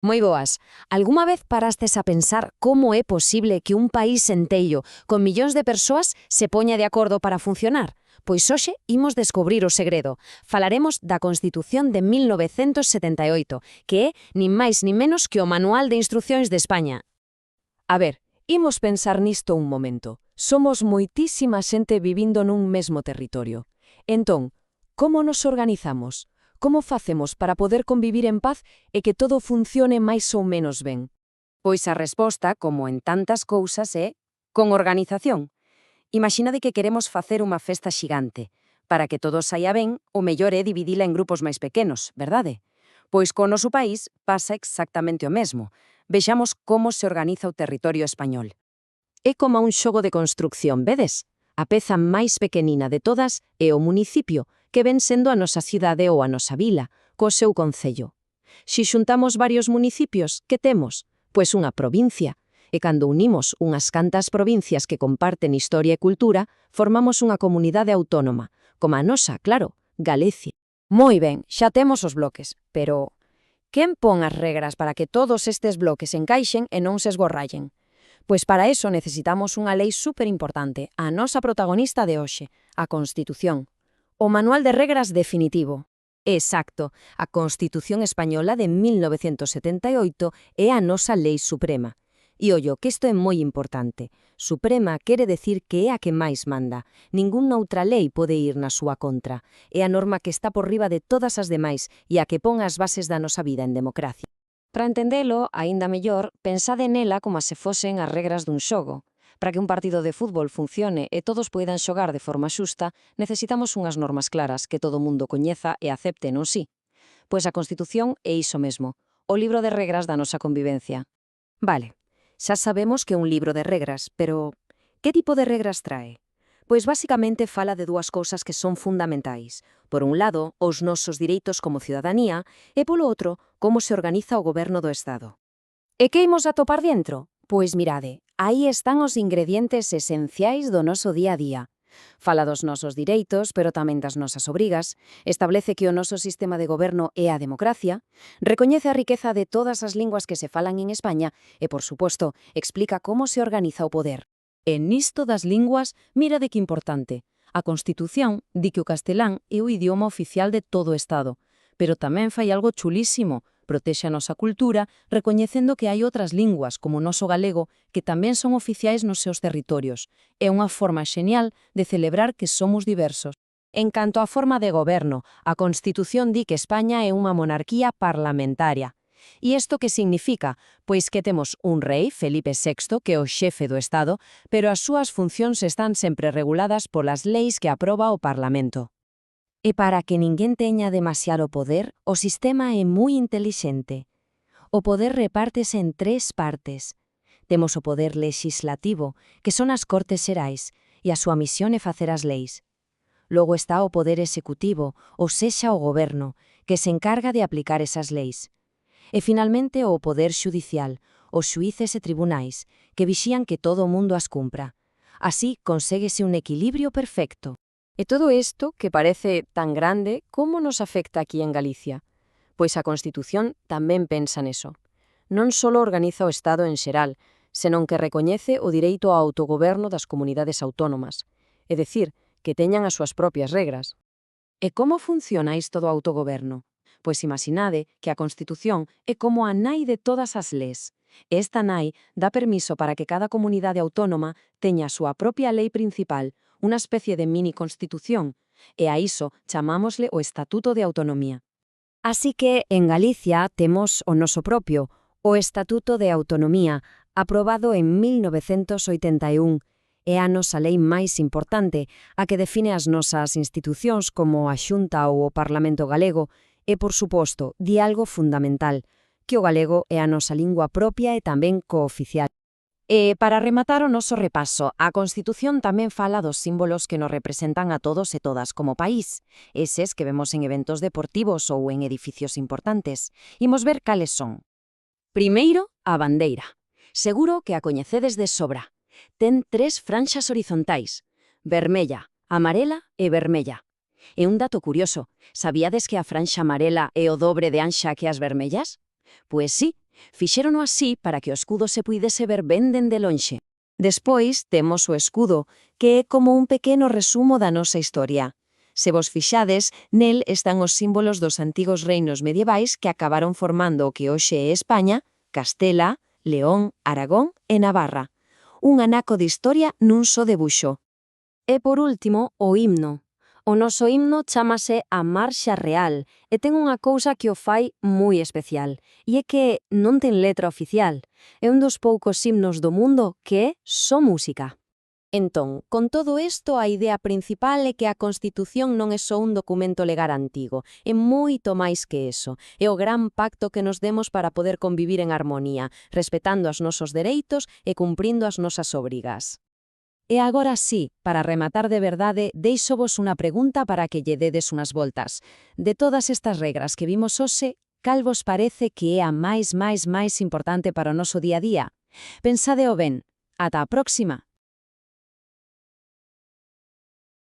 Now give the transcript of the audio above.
Moi boas. Alguma vez parastes a pensar como é posible que un país enteiro, con millóns de persoas, se poña de acordo para funcionar? Pois hoxe imos descubrir o segredo. Falaremos da Constitución de 1978, que é nin máis nin menos que o Manual de Instruccións de España. A ver, imos pensar nisto un momento. Somos moitísima xente vivindo nun mesmo territorio. Entón, como nos organizamos? Como facemos para poder convivir en paz e que todo funcione máis ou menos ben? Pois a resposta, como en tantas cousas, é con organización. Imaxinade que queremos facer unha festa xigante. Para que todo saia ben, o mellor é dividila en grupos máis pequenos, verdade? Pois co noso país pasa exactamente o mesmo. Vexamos como se organiza o territorio español. É como un xogo de construcción, vedes? A peza máis pequenina de todas é o municipio, que ven sendo a nosa cidade ou a nosa vila, co seu concello. Si xuntamos varios municipios, que temos? Pois unha provincia. E cando unimos unhas cantas provincias que comparten historia e cultura, formamos unha comunidade autónoma, como a nosa, claro, Galicia. Moi ben, xa temos os bloques, pero quen pon as regras para que todos estes bloques encaixen e non se esgorrallen? Pois para eso necesitamos unha lei superimportante, a nosa protagonista de hoxe, a Constitución. O Manual de Regras definitivo. Exacto, a Constitución Española de 1978 é a nosa lei suprema. E ollo, que isto é moi importante. Suprema quere decir que é a que máis manda. Ningunha outra lei pode ir na súa contra. É a norma que está por riba de todas as demais e a que pon as bases da nosa vida en democracia. Para entendelo, aínda mellor, pensade nela como se fosen as regras dun xogo. Para que un partido de fútbol funcione e todos poidan xogar de forma xusta, necesitamos unhas normas claras que todo mundo coñeza e acepte, non si? Pois a Constitución é iso mesmo, o libro de regras da nosa convivencia. Vale, xa sabemos que é un libro de regras, pero que tipo de regras trae? Pois basicamente fala de dúas cousas que son fundamentais. Por un lado, os nosos direitos como ciudadanía e polo outro, como se organiza o goberno do Estado. E que imos atopar dentro? Pois mirade, aí están os ingredientes esenciais do noso día a día. Fala dos nosos direitos, pero tamén das nosas obrigas, establece que o noso sistema de goberno é a democracia, recoñece a riqueza de todas as linguas que se falan en España e, por suposto, explica como se organiza o poder. E nisto das linguas, mira de que importante. A Constitución di que o castelán é o idioma oficial de todo o Estado, pero tamén fai algo chulísimo, protexe a nosa cultura, recoñecendo que hai outras linguas, como o noso galego, que tamén son oficiais nos seus territorios. É unha forma xenial de celebrar que somos diversos. En canto á forma de goberno, a Constitución di que España é unha monarquía parlamentaria. E isto que significa? Pois que temos un rei, Felipe VI, que é o xefe do Estado, pero as súas funcións están sempre reguladas polas leis que aproba o Parlamento. E para que ninguén teña demasiado poder, o sistema é moi intelixente. O poder repártese en tres partes. Temos o poder legislativo, que son as Cortes Xerais, e a súa misión é facer as leis. Logo está o poder executivo, ou sexa o goberno, que se encarga de aplicar esas leis. E finalmente o poder xudicial, os xuíces e tribunais, que vixían que todo o mundo as cumpra. Así conséguese un equilibrio perfecto. E todo isto, que parece tan grande, como nos afecta aquí en Galicia? Pois a Constitución tamén pensa neso. Non só organiza o Estado en xeral, senón que recoñece o direito ao autogoberno das comunidades autónomas, é dicir, que teñan as súas propias regras. E como funciona isto do autogoberno? Pois imaginade que a Constitución é como a nai de todas as leis. Esta nai dá permiso para que cada comunidade autónoma teña a súa propia lei principal, unha especie de mini-constitución, e a iso chamámosle o Estatuto de Autonomía. Así que, en Galicia, temos o noso propio, o Estatuto de Autonomía, aprobado en 1981, é a nosa lei máis importante, a que define as nosas institucións como a Xunta ou o Parlamento galego, e, por suposto, di algo fundamental, que o galego é a nosa lingua propia e tamén cooficial. E, para rematar o noso repaso, a Constitución tamén fala dos símbolos que nos representan a todos e todas como país, eses que vemos en eventos deportivos ou en edificios importantes. Imos ver cales son. Primeiro, a bandeira. Seguro que a coñecedes de sobra. Ten tres franxas horizontais, vermella, amarela e vermella. E un dato curioso, sabíades que a franxa amarela é o dobre de anxa que as vermellas? Pois sí, Fixérono así para que o escudo se puidese ver ben dende lonxe. Despois temos o escudo, que é como un pequeno resumo da nosa historia. Se vos fixades, nel están os símbolos dos antigos reinos medievais que acabaron formando o que hoxe é España, Castela, León, Aragón e Navarra. Un anaco de historia nun só debuxo. E por último, o himno. O noso himno chámase a Marxa Real e ten unha cousa que o fai moi especial, e é que non ten letra oficial. É un dos poucos himnos do mundo que é só música. Entón, con todo isto, a idea principal é que a Constitución non é só un documento legal antigo, é moito máis que eso. É o gran pacto que nos demos para poder convivir en armonía, respetando os nosos dereitos e cumprindo as nosas obrigas. E agora sí, para rematar de verdade, deixovos unha pregunta para que lle dedes unhas voltas. De todas estas regras que vimos hoxe, cal vos parece que é a máis importante para o noso día a día? Pensadeo ben. Ata a próxima!